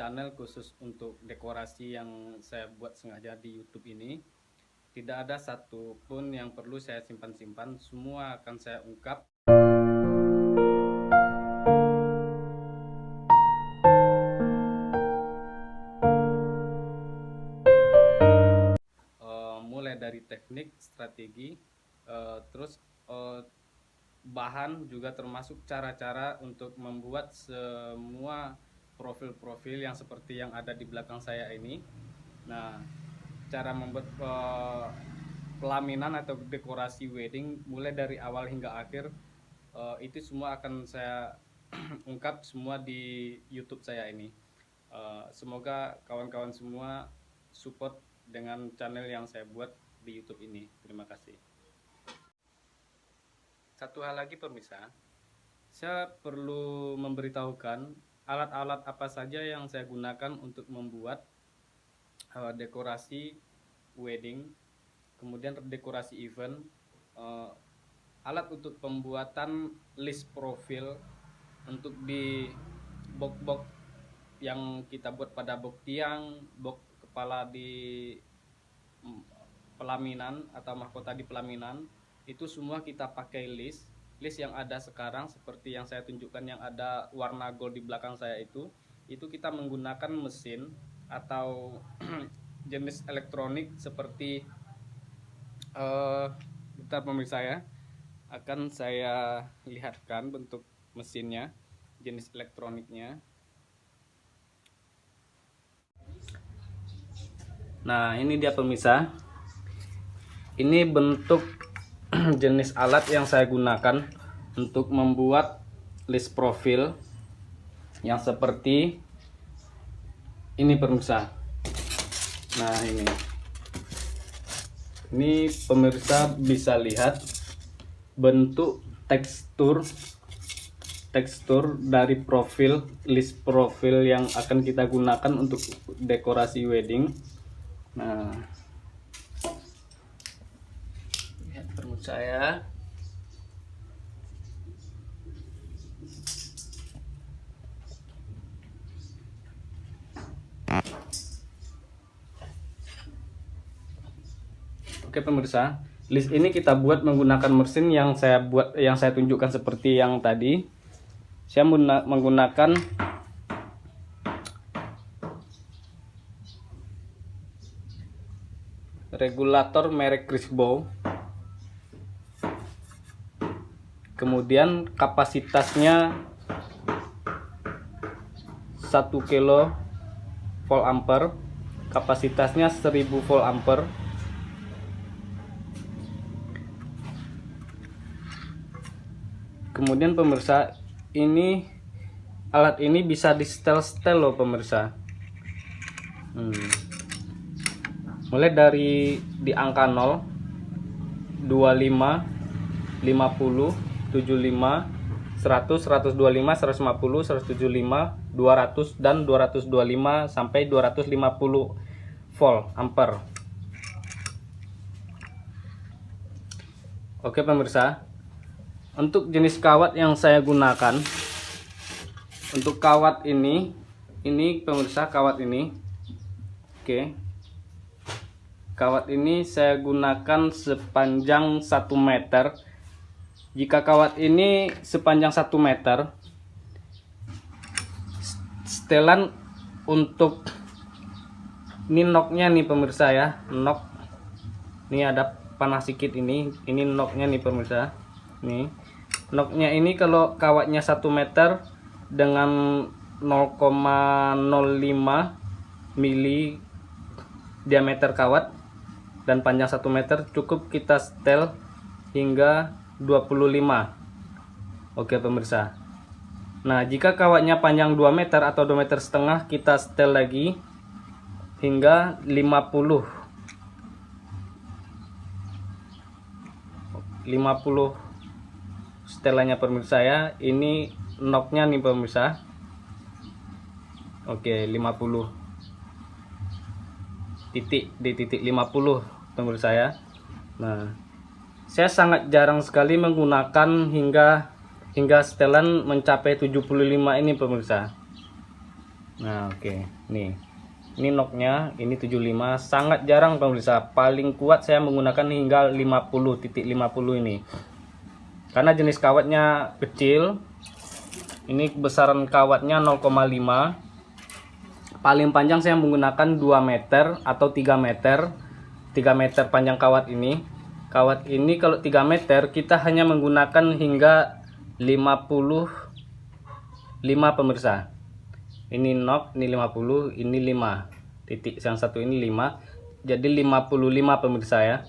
channel khusus untuk dekorasi yang saya buat sengaja di YouTube ini. Tidak ada satupun yang perlu saya simpan-simpan, semua akan saya ungkap. Mulai dari teknik, strategi, terus bahan, juga termasuk cara-cara untuk membuat semua profil-profil yang seperti yang ada di belakang saya ini. Nah, cara membuat pelaminan atau dekorasi wedding mulai dari awal hingga akhir, itu semua akan saya ungkap semua di YouTube saya ini. Semoga kawan-kawan semua support dengan channel yang saya buat di YouTube ini. Terima kasih. Satu hal lagi pemirsa, saya perlu memberitahukan alat-alat apa saja yang saya gunakan untuk membuat dekorasi wedding, kemudian dekorasi event, alat untuk pembuatan list profil untuk di box-box yang kita buat pada box tiang, box kepala di pelaminan atau mahkota di pelaminan. Itu semua kita pakai list yang ada sekarang seperti yang saya tunjukkan, yang ada warna gold di belakang saya itu kita menggunakan mesin atau jenis elektronik seperti bentar pemirsa ya, akan saya lihatkan bentuk mesinnya, jenis elektroniknya. Nah, ini dia pemirsa, ini bentuk jenis alat yang saya gunakan untuk membuat list profil yang seperti ini pemirsa. Nah, ini pemirsa bisa lihat bentuk tekstur dari profil, list profil yang akan kita gunakan untuk dekorasi wedding. Nah, lihat saya. Oke pemirsa, list ini kita buat menggunakan mesin yang saya tunjukkan seperti yang tadi. Saya menggunakan regulator merek Crisbo. Kemudian kapasitasnya 1 kilo volt ampere, kapasitasnya 1000 volt ampere. Kemudian pemirsa, ini alat ini bisa di setel loh pemirsa. Mulai dari di angka 0, 25, 50, 75, 100, 125, 150, 175, 200 dan 225 sampai 250 volt ampere. Oke pemirsa, untuk jenis kawat yang saya gunakan, untuk kawat ini pemirsa, kawat ini, oke, kawat ini saya gunakan sepanjang 1 meter. Jika kawat ini sepanjang 1 meter, setelan untuk ini noknya nih pemirsa ya, nok, ini ada panah sedikit, ini noknya nih pemirsa. Nih noknya ini, kalau kawatnya 1 meter dengan 0,05 mili diameter kawat dan panjang 1 meter, cukup kita setel hingga 25. Oke pemirsa. Nah, jika kawatnya panjang 2 meter atau 2,5 meter, kita setel lagi hingga 50 setelannya pemirsa ya. Ini noknya nih pemirsa. Oke, 50 titik, di titik 50 pemirsa ya. Nah, saya sangat jarang sekali menggunakan hingga setelan mencapai 75 ini pemirsa. Nah, oke. Nih. Ini knocknya, ini 75. Sangat jarang pemirsa. Paling kuat saya menggunakan hingga 50.50 ini. Karena jenis kawatnya kecil. Ini besaran kawatnya 0,5. Paling panjang saya menggunakan 2 meter atau 3 meter. 3 meter panjang kawat ini. Kawat ini kalau 3 meter kita hanya menggunakan hingga 55 pemirsa. Ini knock, ini 50, ini 5 titik, yang satu ini 5, jadi 55 pemirsa ya.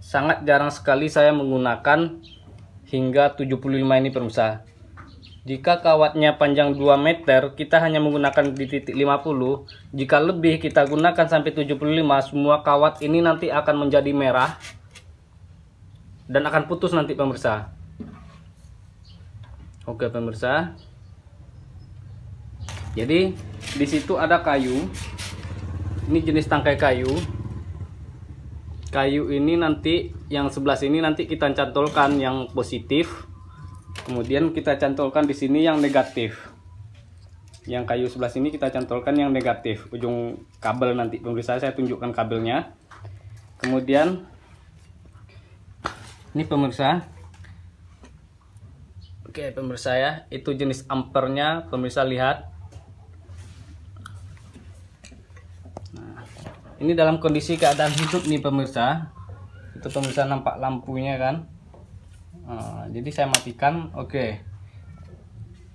Sangat jarang sekali saya menggunakan hingga 75 ini pemirsa. Jika kawatnya panjang 2 meter kita hanya menggunakan di titik 50. Jika lebih kita gunakan sampai 75, semua kawat ini nanti akan menjadi merah dan akan putus nanti pemirsa. Oke pemirsa, jadi di situ ada kayu. Ini jenis tangkai kayu. Kayu ini nanti yang sebelah sini nanti kita cantolkan yang positif, kemudian kita cantolkan di sini yang negatif. Yang kayu sebelah sini kita cantolkan yang negatif, ujung kabel nanti pemirsa. Saya tunjukkan kabelnya. Kemudian ini pemirsa. Oke pemirsa ya, itu jenis ampernya pemirsa lihat. Nah, ini dalam kondisi keadaan hidup nih pemirsa. Itu pemirsa nampak lampunya kan. Nah, jadi saya matikan. Oke.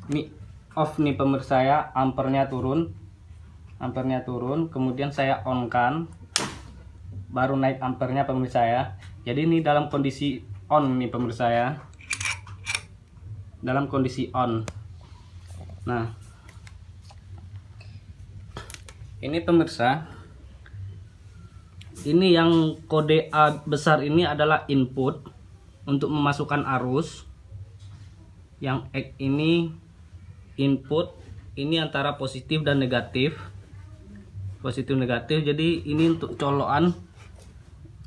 Ini off nih pemirsa ya, ampernya turun. Ampernya turun, kemudian saya on kan. Baru naik ampernya pemirsa ya. Jadi ini dalam kondisi on nih pemirsa ya. Dalam kondisi on. Nah, ini pemirsa, ini yang kode A besar ini adalah input untuk memasukkan arus. Yang X ini input, ini antara positif dan negatif. Positif negatif, jadi ini untuk colokan,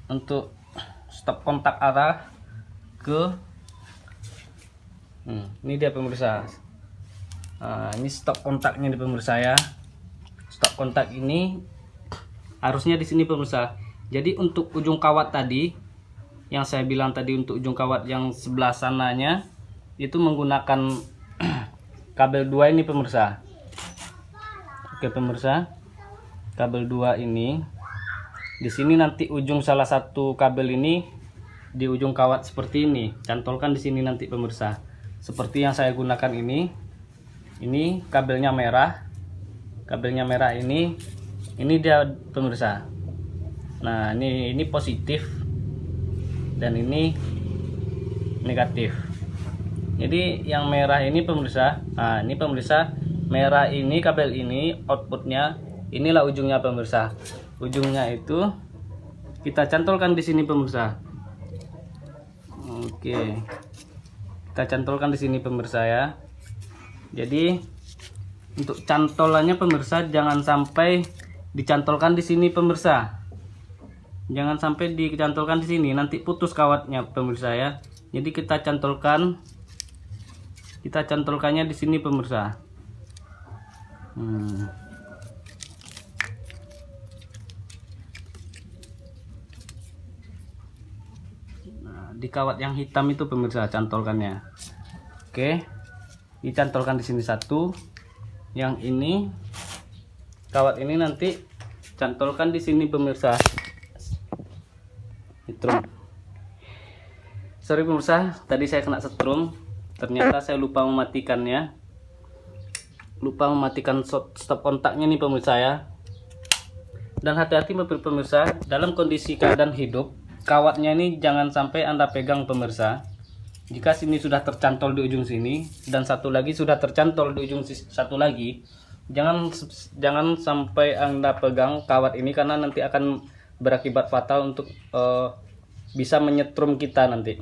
untuk stop kontak arah ke ini dia pemirsa. Nah, ini stop kontaknya di pemirsa ya. Stop kontak ini harusnya di sini pemirsa. Jadi untuk ujung kawat tadi yang saya bilang tadi, untuk ujung kawat yang sebelah sananya itu menggunakan kabel 2 ini pemirsa. Oke pemirsa, kabel 2 ini di sini nanti ujung salah satu kabel ini di ujung kawat seperti ini, cantolkan di sini nanti pemirsa. Seperti yang saya gunakan ini kabelnya merah. Kabelnya merah ini dia pemirsa. Nah, ini positif dan ini negatif. Jadi yang merah ini pemirsa. Nah, ini pemirsa, merah ini kabel ini outputnya, inilah ujungnya pemirsa. Ujungnya itu kita cantolkan di sini pemirsa. Oke. Kita cantolkan di sini pemirsa ya. Jadi untuk cantolannya pemirsa jangan sampai dicantolkan di sini pemirsa. Jangan sampai dicantolkan di sini, nanti putus kawatnya pemirsa ya. Jadi kita cantolkannya di sini pemirsa. Di kawat yang hitam itu pemirsa cantolkannya. Oke, dicantolkan di sini satu. Yang ini kawat ini nanti cantolkan di sini pemirsa. Setrum. Sorry pemirsa, tadi saya kena setrum. Ternyata saya lupa mematikannya. Lupa mematikan stop kontaknya nih pemirsa ya. Dan hati-hati pemirsa, dalam kondisi keadaan hidup, kawatnya ini jangan sampai Anda pegang pemirsa. Jika sini sudah tercantol di ujung sini dan satu lagi sudah tercantol di ujung satu lagi, jangan sampai Anda pegang kawat ini, karena nanti akan berakibat fatal untuk bisa menyetrum kita nanti.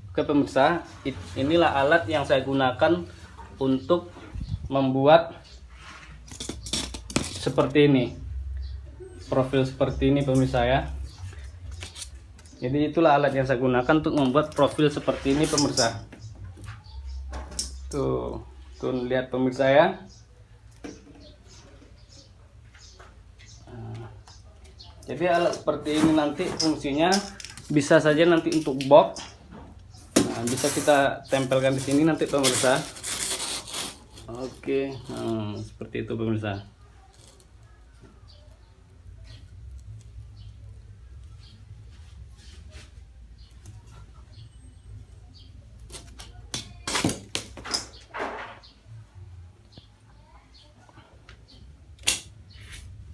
Oke pemirsa, inilah alat yang saya gunakan untuk membuat seperti ini. Profil seperti ini pemirsa ya. Jadi itulah alat yang saya gunakan untuk membuat profil seperti ini pemirsa. Tuh lihat pemirsa ya. Jadi alat seperti ini nanti fungsinya bisa saja nanti untuk box. Nah, bisa kita tempelkan di sini nanti pemirsa. Oke, seperti itu pemirsa.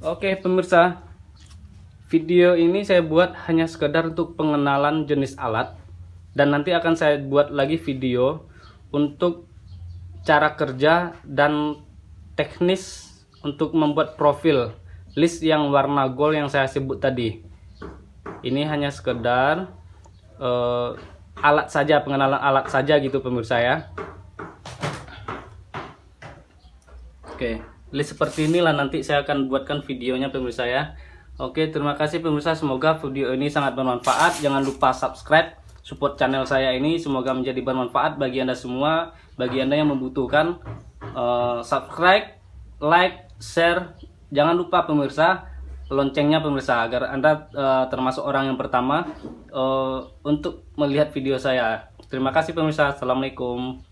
Oke pemirsa, video ini saya buat hanya sekedar untuk pengenalan jenis alat, dan nanti akan saya buat lagi video untuk cara kerja dan teknis untuk membuat profil list yang warna gold yang saya sebut tadi. Ini hanya sekedar alat saja, pengenalan alat saja gitu pemirsa ya. Oke, list seperti inilah nanti saya akan buatkan videonya pemirsa ya. Oke, terima kasih pemirsa, semoga video ini sangat bermanfaat. Jangan lupa subscribe, support channel saya ini, semoga menjadi bermanfaat bagi Anda semua, bagi Anda yang membutuhkan. Subscribe, like, share, jangan lupa pemirsa loncengnya pemirsa, agar Anda termasuk orang yang pertama untuk melihat video saya. Terima kasih pemirsa, assalamualaikum.